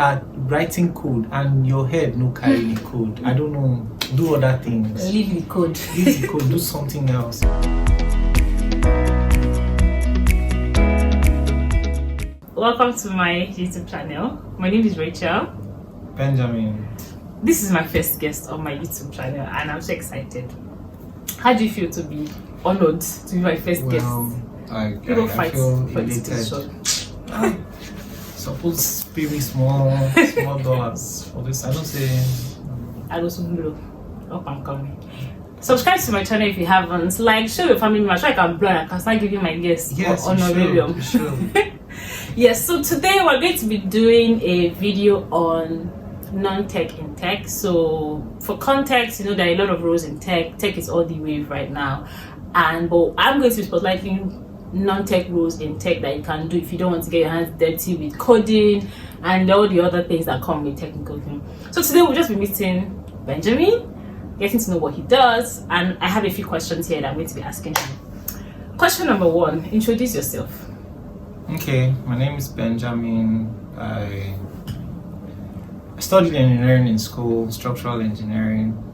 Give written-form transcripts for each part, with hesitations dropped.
at writing code and your head no carry the code. I don't know. Do other things. Leave the code. Leave the code. Do something else. Welcome to my YouTube channel. My name is Rachel. Benjamin. This is my first guest on my YouTube channel and I'm so excited. How do you feel to be honored to be my first guest? I feel for this. Suppose pay me small dollars for this. I don't say. I also blow up and coming. Subscribe to my channel if you haven't. Like, show your family members so I can blur. I can start giving my guests honorarium. Sure. Yes. So today we're going to be doing a video on non-tech in tech. So for context, you know, there are a lot of roles in tech. Tech is all the wave right now, but I'm going to be spotlighting non-tech roles in tech that you can do if you don't want to get your hands dirty with coding and all the other things that come with technical thing. So today we'll just be meeting Benjamin, getting to know what he does, and I have a few questions here that I'm going to be asking him. Question number one, introduce yourself. Okay, my name is Benjamin. I studied engineering in school, structural engineering,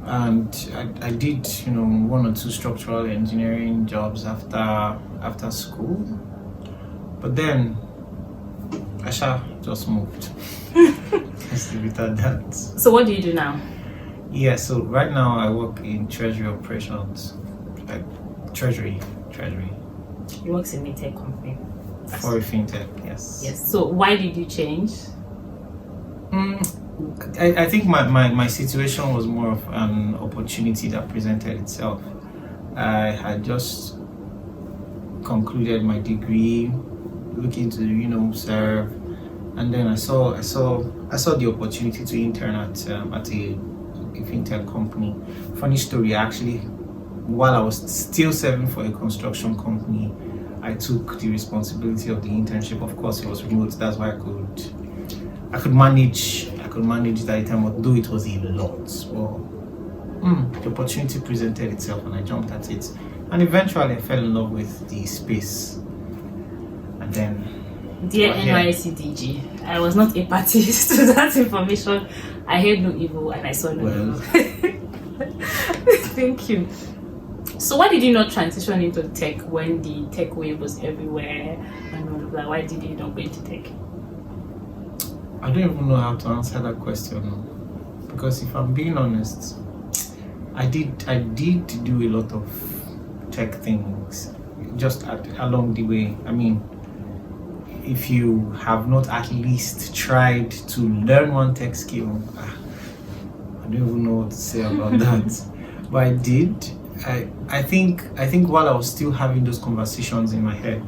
and I did, you know, one or two structural engineering jobs after school. But then Asha just moved. Let's leave it at that. So what do you do now? Yeah, so right now I work in Treasury Operations, like Treasury. He works in a tech company. For a fintech, yes. Yes. So why did you change? I think my situation was more of an opportunity that presented itself. I had just concluded my degree, looking to, you know, serve, and then I saw the opportunity to intern at a fintech company. Funny story, actually, while I was still serving for a construction company, I took the responsibility of the internship. Of course, it was remote. That's why I could manage it at the time, although it was a lot. But the opportunity presented itself and I jumped at it. And eventually I fell in love with the space. And then... Dear NYCDG, I was not a party to that information. I heard no evil and I saw no evil. Thank you. So why did you not transition into tech when the tech wave was everywhere and all of that? Why did you not go into tech? I don't even know how to answer that question, because if I'm being honest, I did do a lot of tech things just along the way. I mean, if you have not at least tried to learn one tech skill, I don't even know what to say about that. But I did. I think while I was still having those conversations in my head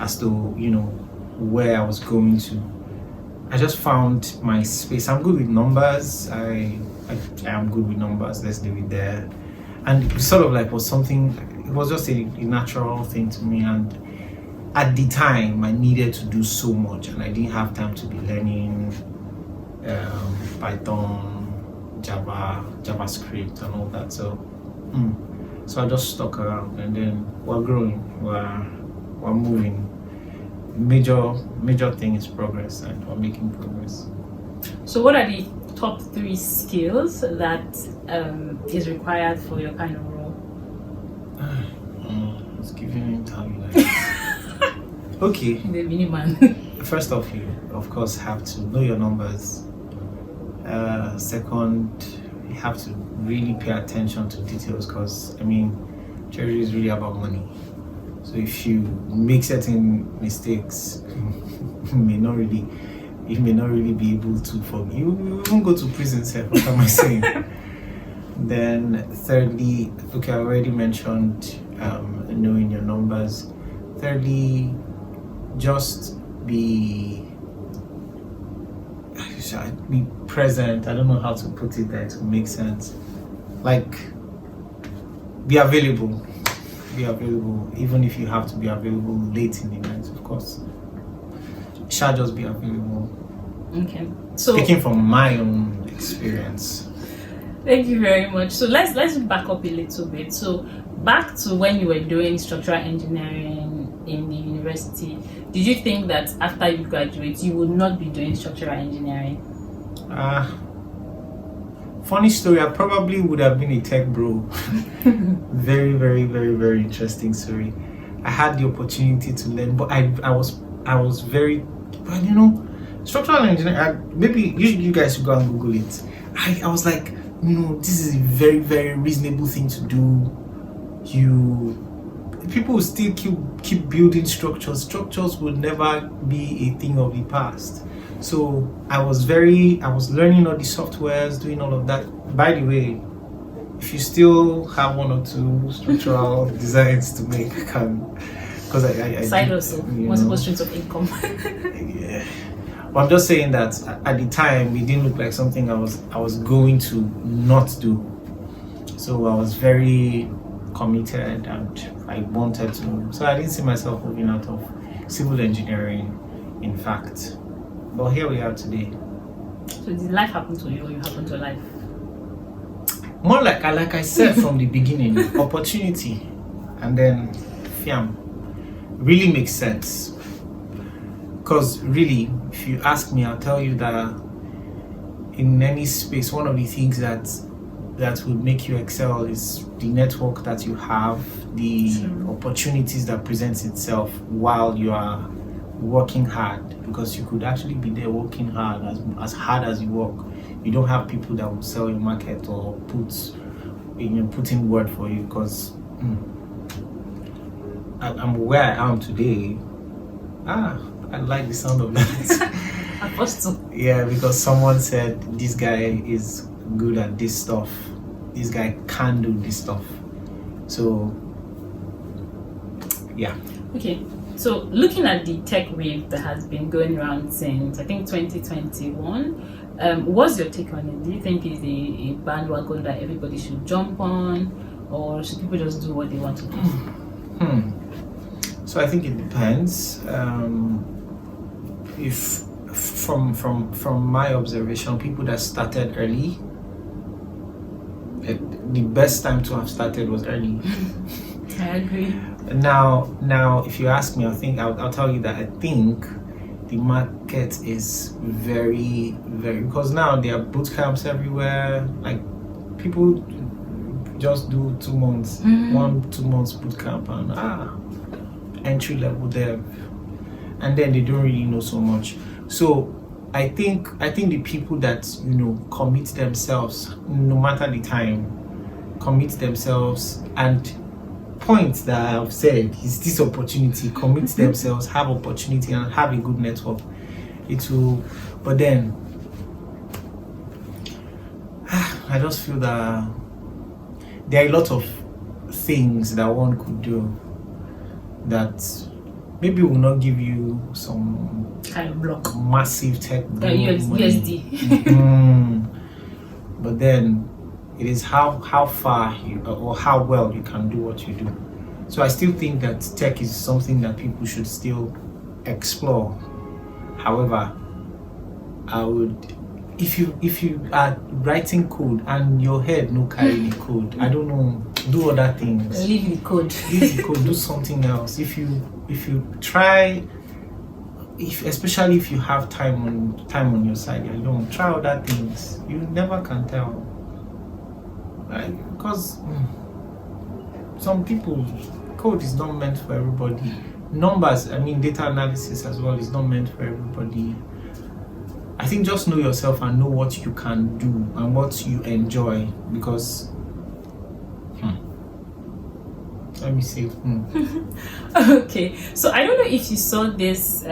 as to, you know, where I was going to, I just found my space. I'm good with numbers. I am good with numbers. Let's leave it there. And it sort of like was something. It was just a natural thing to me. And at the time, I needed to do so much, and I didn't have time to be learning Python, Java, JavaScript, and all that. So I just stuck around, and then we're growing, we're moving. Major thing is progress, and we're making progress. So what are the top 3 skills that is required for your kind of role? It's giving you time like okay. The miniman. First off, you of course have to know your numbers. Second, you have to really pay attention to details, because I mean, treasury is really about money. So if you make certain mistakes, you may not really be able to forgive. You won't go to prison, sir. What am I saying? Then thirdly, okay, I already mentioned knowing your numbers. Thirdly, just be present. I don't know how to put it there to make sense. Like, be available. Be available, even if you have to be available late in the night, of course. Shall just be available. Okay. So speaking from my own experience. Thank you very much. So let's back up a little bit. So back to when you were doing structural engineering in the university, did you think that after you graduate you would not be doing structural engineering? Funny story, I probably would have been a tech bro. Very, very, very, very interesting story. I had the opportunity to learn, but I was very, but structural engineering, maybe you guys should go and Google it. I was like, this is a very, very reasonable thing to do. People will still keep building structures. Structures will never be a thing of the past. So I was learning all the softwares, doing all of that. By the way, if you still have one or two structural designs to make, because I side hustle, multiple streams of income. Yeah. But I'm just saying that at the time it didn't look like something I was going to not do. So I was very committed and I wanted to. So I didn't see myself moving out of civil engineering, in fact. But here we are today. So did life happen to you or you happened to life? More like I said from the beginning, opportunity and then fiam. Really makes sense. Because really, if you ask me, I'll tell you that in any space, one of the things that would make you excel is the network that you have, the opportunities that presents itself while you are working hard, because you could actually be there working hard as hard as you work. You don't have people that will sell your market or put in word for you, because I'm where I am today. I like the sound of that. Apostle. Yeah, because someone said this guy is good at this stuff. This guy can do this stuff. So yeah. Okay. So looking at the tech wave that has been going around since I think 2021, what's your take on it? Do you think it's a bandwagon that everybody should jump on, or should people just do what they want to do? So I think it depends. If from my observation, people that started early, the best time to have started was early. I agree. Now, if you ask me, I'll tell you that I think the market is very, very, because now there are boot camps everywhere. Like people just do 2 months, 1-2 months boot camp and entry level dev, and then they don't really know so much. So I think the people that commit themselves, no matter the time, commit themselves, and point that I've said is this opportunity, commit themselves, have opportunity and have a good network. It will, but then I just feel that there are a lot of things that one could do that maybe will not give you some kind of block, massive tech USD. But then it is how far or how well you can do what you do. So I still think that tech is something that people should still explore. However, I would, if you are writing code and your head no carry the code, I don't know, do other things. Leave the code. Leave the code. Do something else. If you try, especially if you have time on your side, you don't try other things. You never can tell. Because some people, code is not meant for everybody. Numbers, data analysis as well is not meant for everybody. I think just know yourself and know what you can do and what you enjoy, because let me see. Okay, so I don't know if you saw this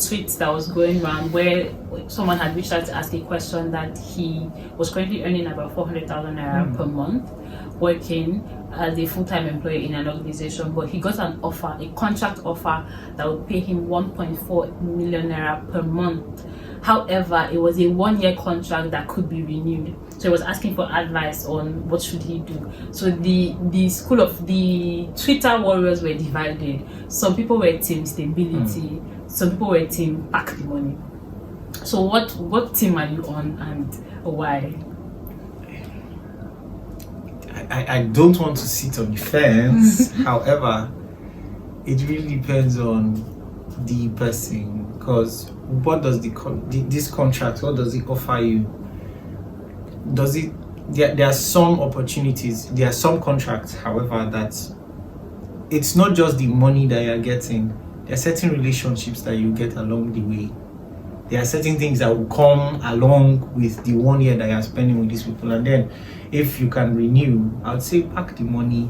tweet that was going around where someone had reached out to ask a question, that he was currently earning about 400,000 naira per month working as a full-time employee in an organization, but he got an offer, a contract offer that would pay him 1.4 million naira per month. However, it was a 1-year contract that could be renewed. So he was asking for advice on what should he do. So the school of the Twitter warriors were divided. Some people were team stability, some people were team pack the money. So what team are you on and why? I don't want to sit on the fence. However, it really depends on the person, because what does this contract, what does it offer you? Does it there are some opportunities, there are some contracts, however, that it's not just the money that you're getting. There are certain relationships that you get along the way. There are certain things that will come along with the 1 year that you're spending with these people, and then if you can renew, I would say pack the money.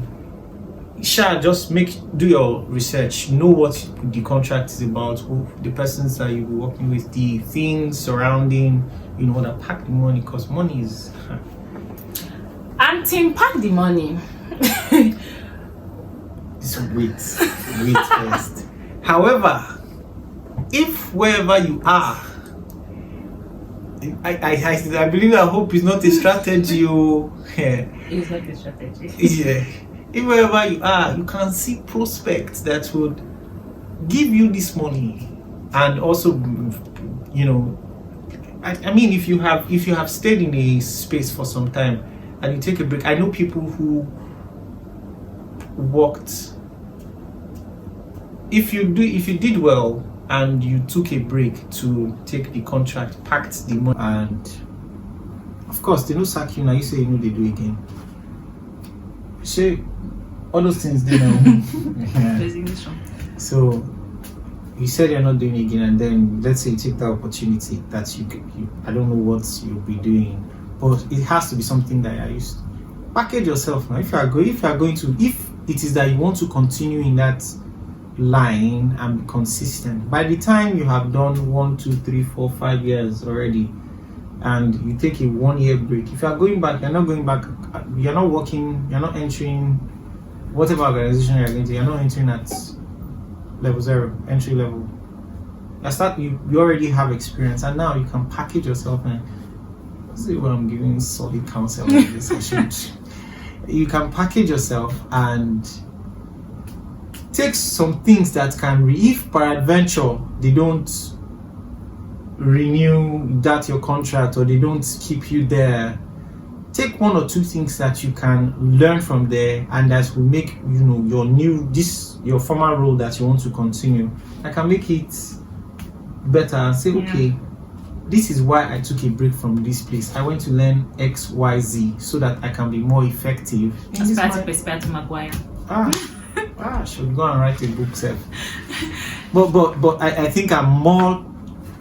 Sure, just do your research, know what the contract is about, who the persons that you'll be working with, the things surrounding, that pack the money, because money is. And team, pack the money. Just wait first. However, if wherever you are, I believe, I hope it's not a strategy. It's not a strategy. Yeah. If wherever you are, you can see prospects that would give you this money, and also, I mean, if you have stayed in a space for some time and you take a break, I know people who worked. If you did well and you took a break to take the contract, packed the money, and of course they don't sack you now. You say they do again. Say all those things they know. Resignation. So you said you're not doing it again, and then let's say you take that opportunity that you I don't know what you'll be doing, but it has to be something that you're used to. Package yourself now. If it is that you want to continue in that line and be consistent, by the time you have done 1, 2, 3, 4, 5 years already, and you take a 1 year break, if you are going back, you're not going back, you're not working, you're not entering whatever organization you're going to, you're not entering at level 0, entry level. You already have experience, and now you can package yourself. And see what I'm giving solid counsel on this. You can package yourself and take some things that can, if peradventure they don't renew your contract or they don't keep you there, take 1 or 2 things that you can learn from there, and that will make your former role that you want to continue, I can make it better and say, okay, this is why I took a break from this place. I went to learn XYZ so that I can be more effective. Inspire Maguire. I should go and write a book, sir. But I think I'm more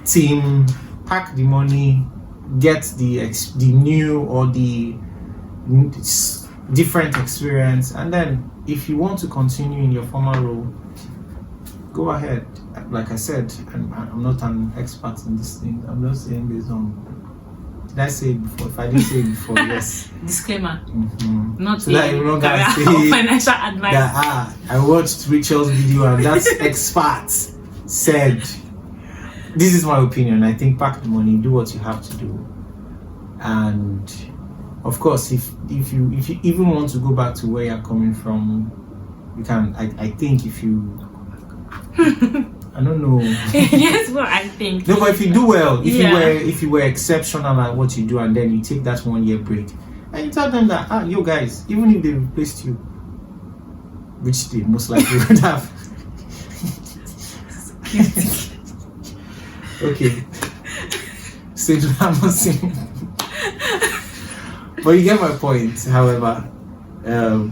team pack the money, get the new or the different experience, and then if you want to continue in your former role, go ahead. Like I said, I'm not an expert in this thing. I'm just saying based on. Did I say it before? If I didn't say it before, yes. Disclaimer. Mm-hmm. Not so that everyone can say financial advice. That I watched Rachel's video and that expert said, this is my opinion. I think pack the money, do what you have to do, and of course, if you even want to go back to where you're coming from, you can. I think if you. I don't know. Yes, what I think. No, but if you do well, if you were exceptional at what you do, and then you take that 1 year break, and you tell them that you guys, even if they replaced you, which they most likely would have. Okay. Say but you get my point. However, no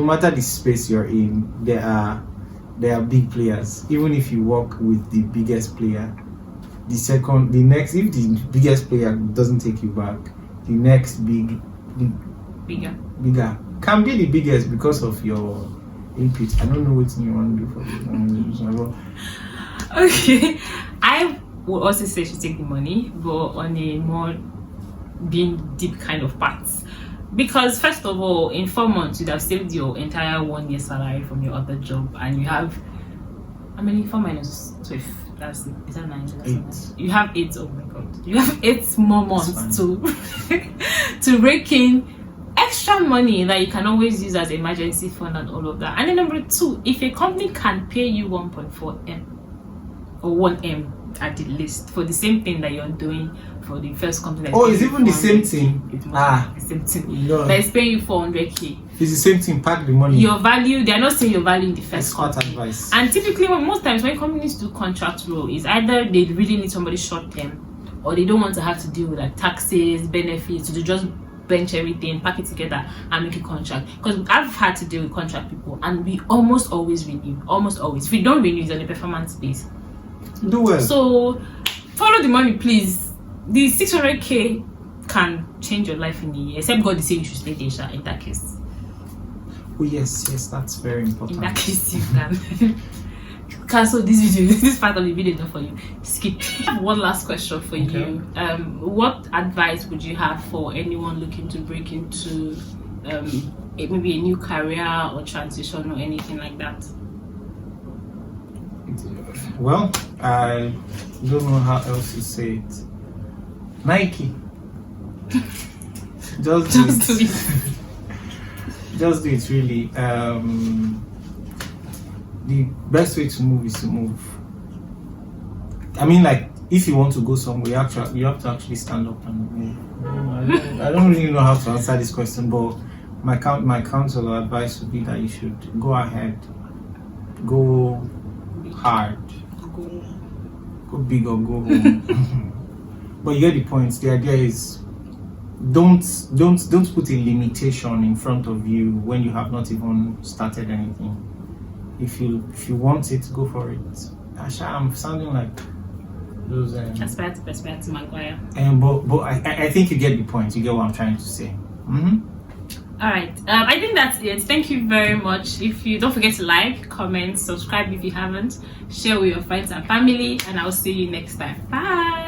matter the space you're in, there are big players. Even if you work with the biggest player, if the biggest player doesn't take you back, the next bigger can be the biggest because of your input. I don't know what you want to do for this. Okay, I would also say she take the money, but on a more being deep kind of path. Because first of all, in 4 months you'd have saved your entire 1 year salary from your other job, and you have 4 minus 12. Is that 9? 8. You have 8. Oh my god, you have 8 more months to rake in extra money that you can always use as emergency fund and all of that. And then number 2, if a company can pay you 1.4M or 1M at the least for the same thing that you're doing for the first company. Oh, it's even the same thing. It must be the same thing. No. That is paying you 400k. It's the same thing. Pack the money. Your value, they are not saying your value in the first Expert company. advice. And typically, most times when companies do contract role, is either they really need somebody short term, or they don't want to have to deal with like taxes, benefits, so they just bench everything, pack it together, and make a contract. Because I've had to deal with contract people, and we almost always renew. Almost always. If we don't renew, it's on a performance base. Do well. So follow the money, please. The 600k can change your life in a year, except God is saying you should stay there, Sha, in that case. Oh yes, that's very important. In that case, you can cancel this video. This part of the video is not for you. Skip. I have one last question for you. What advice would you have for anyone looking to break into maybe a new career or transition or anything like that? Well, I don't know how else to say it. Nike. Just do it. Just do it, really. The best way to move is to move. I mean, like, if you want to go somewhere, you have to actually stand up and move. I don't really know how to answer this question, but my counsel or advice would be that you should go ahead, go hard, go big or go home. But you get the point. The idea is don't put a limitation in front of you when you have not even started anything. If you want it, go for it. Asha, I'm sounding like those. Aspire to Maguire. But I think you get the point. You get what I'm trying to say. All right. I think that's it. Thank you very much. If you don't forget to like, comment, subscribe if you haven't, share with your friends and family, and I'll see you next time. Bye.